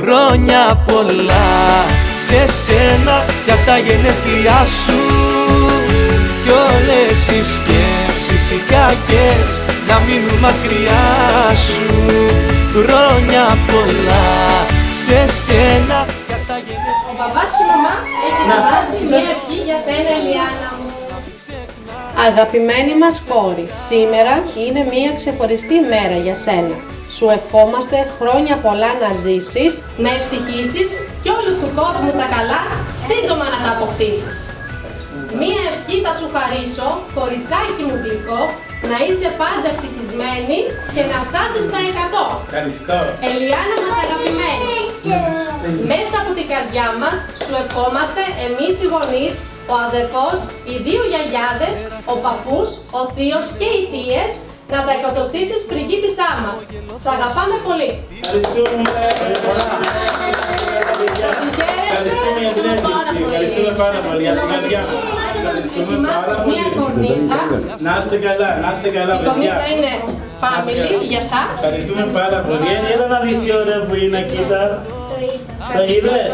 Χρόνια πολλά σε σένα για τα γενέθλιά σου κι όλες οι σκέψεις οι κακές να μείνουν μακριά σου. Χρόνια πολλά σε σένα για τα γενέθλιά. Ο μπαμπάς και η μαμά έχει ετοιμάσει μια ευχή για σένα, Ελιάνα μου. Αγαπημένη μας κόρη, σήμερα είναι μια ξεχωριστή μέρα για σένα. Σου ευχόμαστε χρόνια πολλά να ζήσεις, να ευτυχήσεις κι όλου του κόσμου τα καλά σύντομα να τα αποκτήσεις. Μία ευχή θα σου χαρίσω, κοριτσάκι μου γλυκό, να είσαι πάντα ευτυχισμένη και να φτάσεις στα 100. Ευχαριστώ. Ελιάνα μας αγαπημένη, μέσα από την καρδιά μας σου ευχόμαστε εμείς οι γονείς, ο αδερφός, οι δύο γιαγιάδες, ο παππούς, ο θείος και οι θείες, να τα εκατοστήσεις πριγκίπισσά μας. Σ' αγαπάμε πολύ. Ευχαριστούμε. Ευχαριστούμε για την έκκληση. Ευχαριστούμε πάρα πολύ για την καρδιά μας. Ευχαριστούμε πάρα πολύ. Μια κορνίζα. Να είστε καλά, να είστε καλά, Η παιδιά. κορνίζα είναι family για σας. Ευχαριστούμε πάρα πολύ. Έλα να δεις τι ωραία που είναι, κοίτα. Το είδες?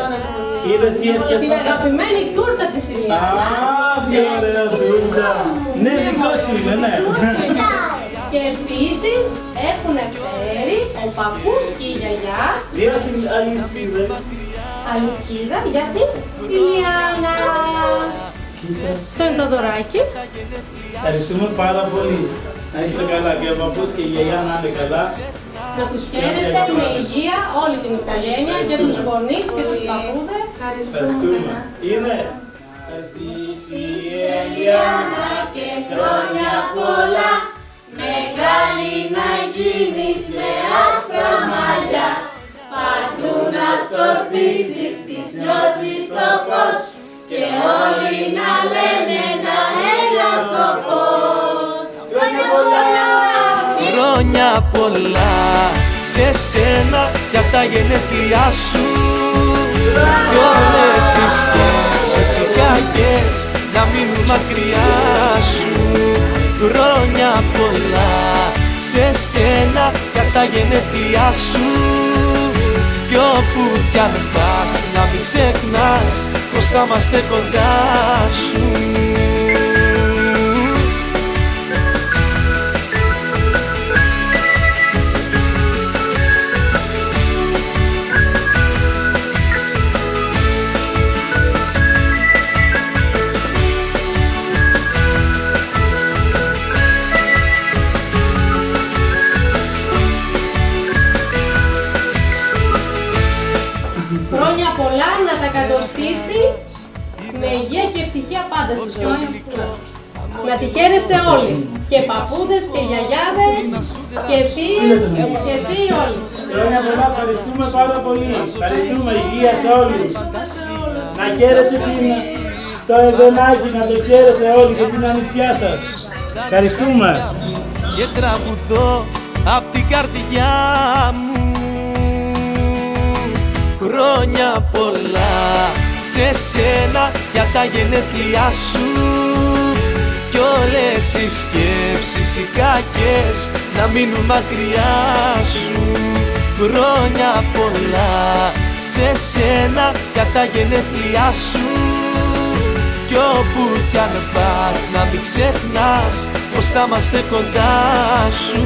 Είδες τι έφτιαξες? Την αγαπημένη τούρτα της Ηλιάνας. Α, τι ωραία τούρτα. Ναι, δικό σου είναι, ναι. Και επίσης έχουν φέρει ο παππούς και η γιαγιά Δύο αλυσίδες. αλυσίδα για την Ηλιάνα. Αυτό είναι το δωράκι. Ευχαριστούμε πάρα πολύ. Να είστε καλά και ο παππούς και η γιαγιά να είναι καλά. Να τους χαίρεστε με υγεία όλη την οικογένεια και τους γονείς και τους παππούδες. Ευχαριστούμε. Είναι. Ζήσει η Ελιάνα και χρόνια πολλά, μεγάλη να γίνεις με άσπρα μαλλιά, παντού να σκορπίσεις τις γνώσεις στο φως και όλοι να λένε να έλας ο φως. Χρόνια πολλά! Χρόνια πολλά σε σένα για τα γενέθλιά σου κι όλες οι σκέψεις οι κακές να μείνουν μακριά σου. Χρόνια πολλά σε σένα για τα γενέθλιά σου κι όπου κι αν πας να μην ξεχνάς πως θα είμαστε κοντά σου. Χρόνια πολλά να τα κατοστήσει με υγεία και ευτυχία πάντα στη ζωή. Να τη χαίρεστε όλοι. Και παππούδες και γιαγιάδες και θείες και θείοι όλοι. Χρόνια πολλά, ευχαριστούμε πάρα πολύ. Ευχαριστούμε, υγεία σε όλους. Να χαίρεσε το εγγονάκι, να το χαίρεσε όλοι και την ανιψιά σας. Ευχαριστούμε. Και τραγουδώ απ' την καρδιά μου. Χρόνια πολλά σε σένα για τα γενέθλιά σου κι όλες οι σκέψεις οι κακές να μείνουν μακριά σου. Χρόνια πολλά σε σένα για τα γενέθλιά σου κι όπου κι αν πας να μην ξεχνάς πως θα είμαστε κοντά σου.